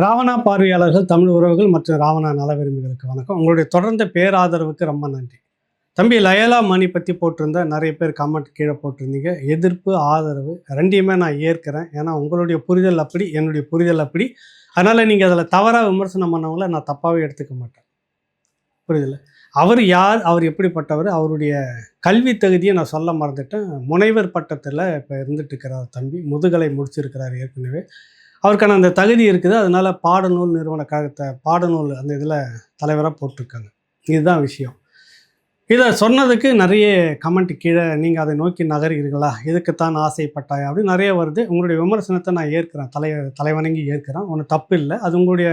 ராவணா பார்வையாளர்கள், தமிழ் உறவுகள் மற்றும் ராவணா நல விரும்பிகளுக்கு வணக்கம். உங்களுடைய தொடர்ந்த பேராதரவுக்கு ரொம்ப நன்றி. தம்பி லயலா மணி பற்றி போட்டிருந்த நிறைய பேர் கமெண்ட் கீழே போட்டிருந்தீங்க. எதிர்ப்பு, ஆதரவு ரெண்டையுமே நான் ஏற்கிறேன். ஏன்னா உங்களுடைய புரிதல் அப்படி, என்னுடைய புரிதல் அப்படி. அதனால் நீங்கள் அதில் தவறாக விமர்சனம் பண்ணவங்கள நான் தப்பாகவே எடுத்துக்க மாட்டேன். புரியுதில்ல? அவர் யார், அவர் எப்படிப்பட்டவர், அவருடைய கல்வி தகுதியை நான் சொல்ல மறந்துட்டேன். முனைவர் பட்டத்தில் இப்போ இருந்துட்டு இருக்கிறார் தம்பி. முதுகலை முடிச்சிருக்கிறார் ஏற்கனவே. அவருக்கான அந்த தகுதி இருக்குது. அதனால் பாடநூல் நிறுவன கழகத்தை பாடநூல் அந்த இதில் தலைவராக போட்டிருக்காங்க. இதுதான் விஷயம். இதை சொன்னதுக்கு நிறைய கமெண்ட் கீழே நீங்கள் அதை நோக்கி நகர்கிறீர்களா, இதுக்குத்தான் ஆசைப்பட்டாயா அப்படின்னு நிறைய வருது. உங்களுடைய விமர்சனத்தை நான் ஏற்கிறேன், தலைவணங்கி ஏற்கிறேன். ஒன்றும் தப்பு இல்லை. அது உங்களுடைய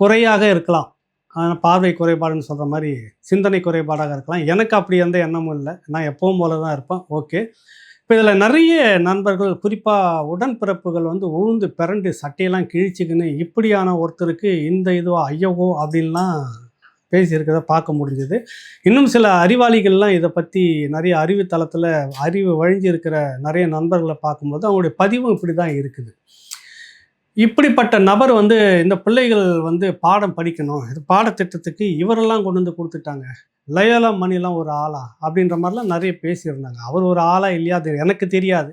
குறையாக இருக்கலாம். பார்வை குறைபாடுன்னு சொல்கிற மாதிரி சிந்தனை குறைபாடாக இருக்கலாம். எனக்கு அப்படி எந்த எண்ணமும் இல்லை. நான் எப்பவும் போல தான் இருப்பேன். ஓகே. இப்போ இதில் நிறைய நண்பர்கள், குறிப்பாக உடன்பிறப்புகள் உழுந்து பிறண்டு சட்டையெல்லாம் கிழிச்சிக்கின்னு இப்படியான ஒருத்தருக்கு இந்த இதுவா ஐயோகோ அப்படின்லாம் பேசியிருக்கிறத பார்க்க முடிஞ்சது. இன்னும் சில அறிவாளிகள்லாம் இதை பற்றி நிறைய அறிவு தளத்தில் அறிவு வழிஞ்சு இருக்கிற நிறைய நண்பர்களை பார்க்கும்போது அவங்களுடைய பதிவும் இப்படி தான் இருக்குது. இப்படிப்பட்ட நபர் இந்த பிள்ளைகள் பாடம் படிக்கணும், இது பாடத்திட்டத்துக்கு இவரெல்லாம் கொண்டு வந்து கொடுத்துட்டாங்க, லயோலா மணிலாம் ஒரு ஆளா அப்படின்ற மாதிரிலாம் நிறைய பேசியிருந்தாங்க. அவர் ஒரு ஆளா இல்லையா அது எனக்கு தெரியாது.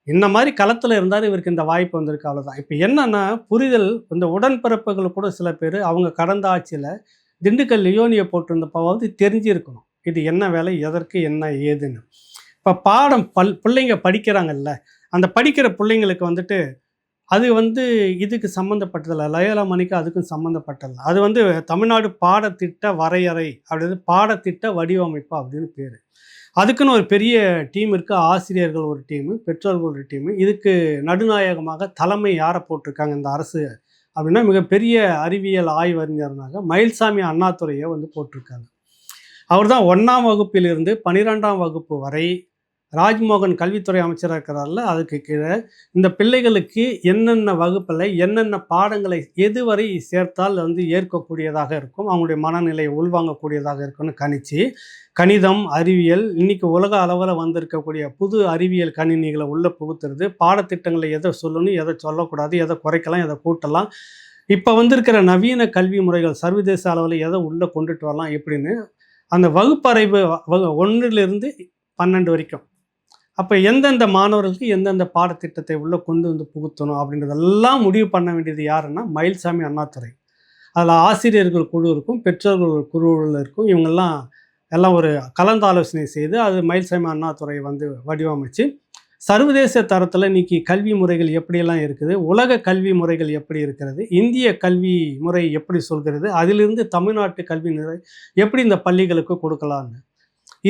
இந்த மாதிரி களத்தில் இருந்தார், இவருக்கு இந்த வாய்ப்பு வந்திருக்கு, அவ்வளோதான். இப்போ என்னன்னா புரிதல், இந்த உடன்பிறப்புகள் கூட சில பேர் அவங்க கடந்த ஆட்சியில் திண்டுக்கல் லியோனியை போட்டிருந்தப்பாவது தெரிஞ்சிருக்கணும் இது என்ன வேலை, எதற்கு, என்ன ஏதுன்னு. இப்போ பாடம் பிள்ளைங்க படிக்கிறாங்கல்ல, அந்த படிக்கிற பிள்ளைங்களுக்கு அது இதுக்கு சம்மந்தப்பட்டதில்லை. லயோலா மணிக்கு அதுக்கும் சம்மந்தப்பட்டதில்லை. அது தமிழ்நாடு பாடத்திட்ட வரையறை அப்படின்னு, பாடத்திட்ட வடிவமைப்பு அப்படின்னு பேர். அதுக்குன்னு ஒரு பெரிய டீம் இருக்குது. ஆசிரியர்கள் ஒரு டீமு, பெற்றோர்கள் ஒரு டீமு. இதுக்கு நடுநாயகமாக தலைமை யாரை போட்டிருக்காங்க இந்த அரசு அப்படின்னா, மிகப்பெரிய அறிவியல் ஆய்வறிஞர்னாக மயில்சாமி அண்ணாதுரையை போட்டிருக்காங்க. அவர் தான் 1ஆம் வகுப்பிலிருந்து 12ஆம் வகுப்பு வரை ராஜ்மோகன் கல்வித்துறை அமைச்சராக இருக்கிறார்ல, அதுக்கு கீழே இந்த பிள்ளைகளுக்கு என்னென்ன வகுப்பில் என்னென்ன பாடங்களை எதுவரை சேர்த்தால் ஏற்கக்கூடியதாக இருக்கும், அவங்களுடைய மனநிலையை உள்வாங்கக்கூடியதாக இருக்கும்னு கணிச்சு, கணிதம், அறிவியல், இன்றைக்கி உலக அளவில் வந்திருக்கக்கூடிய புது அறிவியல் கணினிகளை உள்ளே புகுத்துறது, பாடத்திட்டங்களை எதை சொல்லணும், எதை சொல்லக்கூடாது, எதை குறைக்கலாம், எதை கூட்டலாம், இப்போ வந்திருக்கிற நவீன கல்வி முறைகள் சர்வதேச அளவில் எதை உள்ளே கொண்டுட்டு வரலாம் எப்படின்னு அந்த வகுப்பறைவு 1லிருந்து 12 வரைக்கும். அப்போ எந்தெந்த மாணவர்களுக்கு எந்தெந்த பாடத்திட்டத்தை உள்ளே கொண்டு புகுத்தணும் அப்படின்றதெல்லாம் முடிவு பண்ண வேண்டியது யாருன்னா மயில்சாமி அண்ணாதுரை. அதில் ஆசிரியர்கள் குழு இருக்கும், பெற்றோர்கள் குழுவில் இருக்கும். எல்லாம் ஒரு கலந்தாலோசனை செய்து அது மயில்சாமி அண்ணாதுரை வடிவமைச்சு சர்வதேச தரத்தில் இன்றைக்கி கல்வி முறைகள் எப்படியெல்லாம் இருக்குது, உலக கல்வி முறைகள் எப்படி இருக்கிறது, இந்திய கல்வி முறை எப்படி சொல்கிறது, அதிலிருந்து தமிழ்நாட்டு கல்வி முறை எப்படி இந்த பள்ளிகளுக்கு கொடுக்கலான்னு,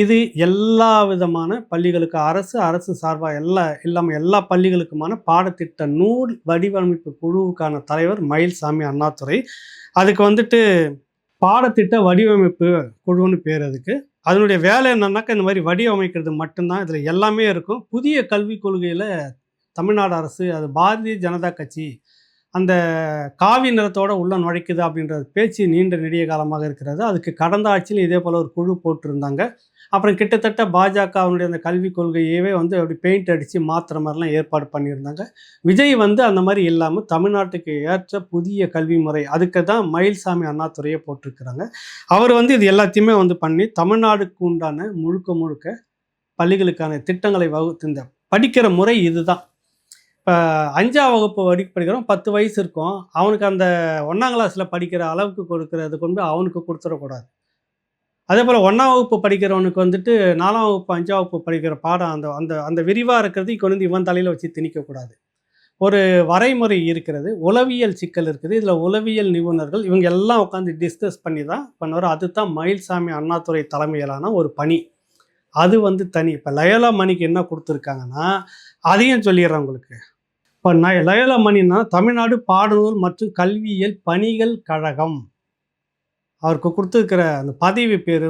இது எல்லா விதமான பள்ளிகளுக்கு அரசு சார்பாக இல்லாமல் எல்லா பள்ளிகளுக்குமான பாடத்திட்ட நூல் வடிவமைப்பு குழுவுக்கான தலைவர் மயில்சாமி அண்ணாதுரை. அதுக்கு பாடத்திட்ட வடிவமைப்பு குழுன்னு பேர். அதனுடைய வேலை என்னன்னாக்கா இந்த மாதிரி வடிவமைக்கிறது மட்டும்தான். இதில் எல்லாமே இருக்கும். புதிய கல்விக் கொள்கையில் தமிழ்நாடு அரசு, அது பாரதிய ஜனதா கட்சி அந்த காவி நிறத்தோடு உள்ள நுழைக்குது அப்படின்ற பேச்சு நீண்ட நெடிய காலமாக இருக்கிறது. அதுக்கு கடந்த ஆட்சியில் இதே போல் ஒரு குழு போட்டிருந்தாங்க. அப்புறம் கிட்டத்தட்ட பாஜகவினுடைய அந்த கல்விக் கொள்கையவே அப்படி பெயிண்ட் அடித்து மாற்றுற மாதிரிலாம் ஏற்பாடு பண்ணியிருந்தாங்க. விஜய் அந்த மாதிரி இல்லாமல் தமிழ்நாட்டுக்கு ஏற்ற புதிய கல்வி முறை, அதுக்கு தான் மயில்சாமி அண்ணாதுரையை போட்டிருக்கிறாங்க. அவர் இது எல்லாத்தையுமே பண்ணி தமிழ்நாடுக்கு உண்டான முழுக்க பள்ளிகளுக்கான திட்டங்களை வகுத்து, இந்த படிக்கிற முறை இதுதான். இப்போ 5ஆம் வகுப்பு படிக்கிறோம், 10 வயசு இருக்கும், அவனுக்கு அந்த 1ஆம் கிளாஸில் படிக்கிற அளவுக்கு கொடுக்கறது அவனுக்கு கொடுத்துடக்கூடாது. அதே போல் 1ஆம் வகுப்பு படிக்கிறவனுக்கு 4ஆம் வகுப்பு 5ஆம் வகுப்பு படிக்கிற பாடம் அந்த அந்த அந்த விரிவாக இருக்கிறது இவன் தலையில் வச்சு திணிக்கக்கூடாது. ஒரு வரைமுறை இருக்கிறது, உளவியல் சிக்கல் இருக்குது. இதில் உளவியல் நிபுணர்கள் இவங்க எல்லாம் உட்காந்து டிஸ்கஸ் பண்ணி தான் பண்ணுவார். அதுதான் மயில்சாமி அண்ணாதுரை தலைமையிலான ஒரு பணி. அது தனி. இப்போ லயோலா மணிக்கு என்ன கொடுத்துருக்காங்கன்னா அதையும் சொல்லிடுறேன் உங்களுக்கு. இப்போ லயோலா மணின்னா தமிழ்நாடு பாடநூல் மற்றும் கல்வியியல் பணிகள் கழகம். அவருக்கு கொடுத்துருக்கிற அந்த பதவி பேர்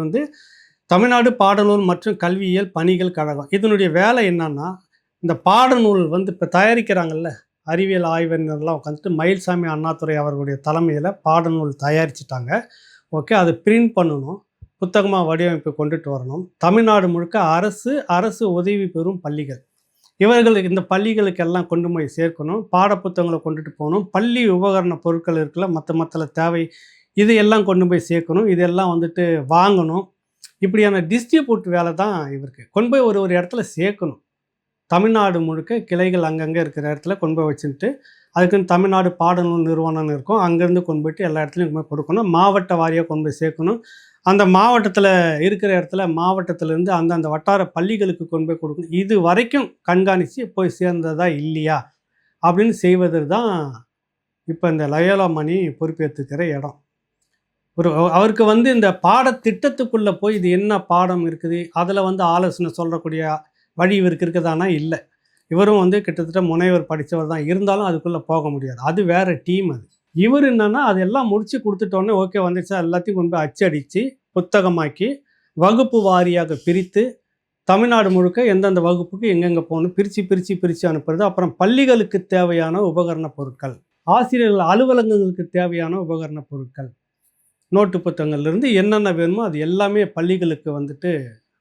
தமிழ்நாடு பாடநூல் மற்றும் கல்வியியல் பணிகள் கழகம். இதனுடைய வேலை என்னன்னா, இந்த பாடநூல் இப்போ தயாரிக்கிறாங்கல்ல, அறிவியல் ஆய்வறிஞர்லாம் உட்காந்துட்டு மயில்சாமி அண்ணாதுரை அவர்களுடைய தலைமையில் பாடநூல் தயாரிச்சிட்டாங்க. ஓகே, அதை பிரிண்ட் பண்ணணும், புத்தகமாக வடிவமைப்பு கொண்டுட்டு வரணும். தமிழ்நாடு முழுக்க அரசு உதவி பெறும் பள்ளிகள் இவர்களுக்கு இந்த பள்ளிகளுக்கெல்லாம் கொண்டு போய் சேர்க்கணும், பாடப்புத்தகங்களை கொண்டுட்டு போகணும், பள்ளி உபகரண பொருட்கள் இருக்குல்ல மற்ற தேவை இது எல்லாம் கொண்டு போய் சேர்க்கணும், இதெல்லாம் வந்துட்டு வாங்கணும். இப்படியான டிஸ்ட்ரிபியூட் வேலை தான் இவருக்கு. கொண்டு போய் ஒரு இடத்துல சேர்க்கணும். தமிழ்நாடு முழுக்க கிளைகள் அங்கங்கே இருக்கிற இடத்துல கொண்டு போய் வச்சுட்டு அதுக்குன்னு தமிழ்நாடு பாடநூல் நிறுவனம்னு இருக்கும், அங்கேருந்து கொண்டு போய்ட்டு எல்லா இடத்துலையும் கொண்டு போய் கொடுக்கணும். மாவட்ட வாரியாக கொண்டு போய் சேர்க்கணும். அந்த மாவட்டத்தில் இருக்கிற இடத்துல மாவட்டத்திலேருந்து அந்தந்த வட்டார பள்ளிகளுக்கு கொண்டு போய் கொடுக்கணும். இது வரைக்கும் கண்காணித்து போய் சேர்ந்ததா இல்லையா அப்படின்னு செய்வது தான் இப்போ இந்த லயோலா மணி பொறுப்பேற்றுக்கிற இடம். அவருக்கு இந்த பாடத்திட்டத்துக்குள்ளே போய் இது என்ன பாடம் இருக்குது அதில் ஆலோசனை சொல்லக்கூடிய வழி இவருக்கு இருக்குதானா? இல்லை. இவரும் கிட்டத்தட்ட முனைவர் படித்தவர் தான், இருந்தாலும் அதுக்குள்ளே போக முடியாது. அது வேறு டீம். அது இவர் என்னென்னா அதெல்லாம் முடித்து கொடுத்துட்டோன்னே ஓகே வந்துடுச்சா எல்லாத்தையும் கொண்டு போய் அச்சடித்து புத்தகமாக்கி வகுப்பு வாரியாக பிரித்து தமிழ்நாடு முழுக்க எந்தெந்த வகுப்புக்கு எங்கெங்கே போகணும் பிரித்து அனுப்புறது. அப்புறம் பள்ளிகளுக்கு தேவையான உபகரண பொருட்கள், ஆசிரியர்கள் அலுவலகங்களுக்கு தேவையான உபகரண பொருட்கள், நோட்டு புத்தகங்கள்லேருந்து என்னென்ன வேணுமோ அது எல்லாமே பள்ளிகளுக்கு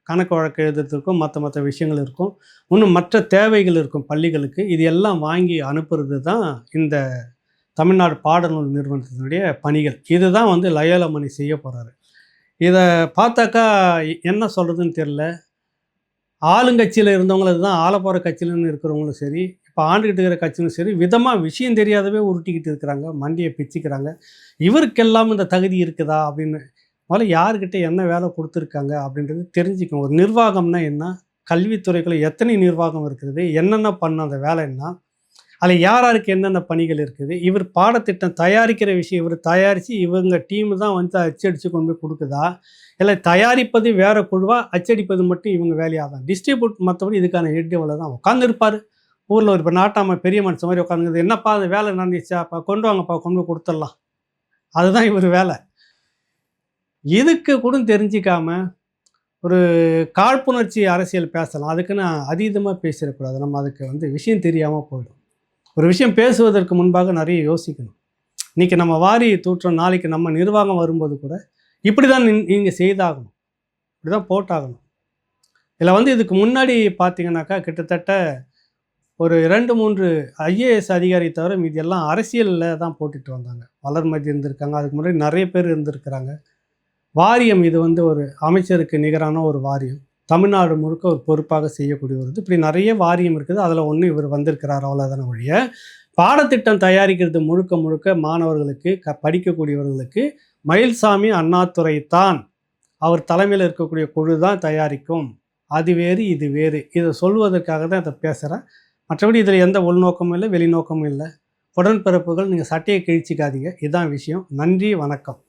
கணக்கு வழக்கு எழுதுறதுக்கும் மற்ற விஷயங்கள் இருக்கும், இன்னும் மற்ற தேவைகள் இருக்கும் பள்ளிகளுக்கு. இது எல்லாம் வாங்கி அனுப்புறது தான் இந்த தமிழ்நாடு பாடநூல் நிறுவனத்தினுடைய பணிகள். இதுதான் லயோலா மணி செய்ய போகிறாரு. இதை பார்த்தாக்கா என்ன சொல்கிறதுன்னு தெரில. ஆளுங்கட்சியில் இருந்தவங்களுக்கு தான் ஆள போகிற கட்சியிலன்னு இருக்கிறவங்களும் சரி, இப்போ ஆண்டுகிட்டு இருக்கிற கட்சியும் சரி, விதமாக விஷயம் தெரியாதவே உருட்டிக்கிட்டு இருக்கிறாங்க, மண்டியை பிச்சுக்கிறாங்க. இவருக்கெல்லாம் இந்த தகுதி இருக்குதா அப்படின்னு முதல்ல யாருக்கிட்ட என்ன வேலை கொடுத்துருக்காங்க அப்படின்றது தெரிஞ்சுக்கணும். ஒரு நிர்வாகம்னா என்ன, கல்வித்துறைக்குள்ள எத்தனை நிர்வாகம் இருக்கிறது, என்னென்ன பண்ண அந்த வேலை என்ன, அதில் யாருக்கு என்னென்ன பணிகள் இருக்குது, இவர் பாடத்திட்டம் தயாரிக்கிற விஷயம் இவர் தயாரித்து இவங்க டீமு தான் அச்சடித்து கொண்டு போய் கொடுக்குதா, இல்லை தயாரிப்பது வேறு குழுவாக அச்சடிப்பது மட்டும் இவங்க வேலையாக தான். டிஸ்ட்ரிபியூட் மற்றபடி இதுக்கான ஹெட் வேலை தான் உட்காந்துருப்பார் ஊரில். ஒரு இப்போ நாட்டாமல் பெரிய மனுஷன் மாதிரி உட்காந்துருக்குது, என்னப்பா அது வேலை நடந்துச்சா அப்போ கொண்டு வாங்கப்பா கொண்டு போய் கொடுத்துடலாம், அதுதான் இவர் வேலை. இதுக்கு கூட தெரிஞ்சிக்காம ஒரு காழ்ப்புணர்ச்சி அரசியல் பேசலாம், அதுக்குன்னு அதீதமாக பேசிடக்கூடாது. நம்ம அதுக்கு விஷயம் தெரியாமல் போயிடும். ஒரு விஷயம் பேசுவதற்கு முன்பாக நிறைய யோசிக்கணும். இன்றைக்கி நம்ம வாரி தூற்றோம், நாளைக்கு நம்ம நிர்வாகம் வரும்போது கூட இப்படி தான் நீங்கள் செய்தாகணும், இப்படி தான் போட்டாகணும். இதில் இதுக்கு முன்னாடி பார்த்தீங்கன்னாக்கா கிட்டத்தட்ட ஒரு 2-3 ஐஏஎஸ் அதிகாரி தவிர மீதி எல்லாம் அரசியலில் தான் போட்டுட்டு வந்தாங்க. வளர்மதி இருந்திருக்காங்க, அதுக்கு முன்னாடி நிறைய பேர் இருந்திருக்கிறாங்க. வாரியம் இது ஒரு அமைச்சருக்கு நிகரான ஒரு வாரியம், தமிழ்நாடு முழுக்க ஒரு பொறுப்பாக செய்யக்கூடிய ஒரு இப்படி நிறைய வாரியம் இருக்குது. அதில் ஒன்று இவர் வந்திருக்கிறார், அவ்வளோதான ஒழிய பாடத்திட்டம் தயாரிக்கிறது முழுக்க மாணவர்களுக்கு படிக்கக்கூடியவர்களுக்கு மயில்சாமி அண்ணாதுரை தான், அவர் தலைமையில் இருக்கக்கூடிய குழு தான் தயாரிக்கும். அது வேறு இது வேறு, இதை சொல்வதற்காக தான் இதை பேசுகிறேன். மற்றபடி இதில் எந்த உள்நோக்கமும் இல்லை வெளிநோக்கமும் இல்லை. உடன்பிறப்புகள் நீங்கள் சட்டையை கிழிச்சிக்காதீங்க, இதுதான் விஷயம். நன்றி, வணக்கம்.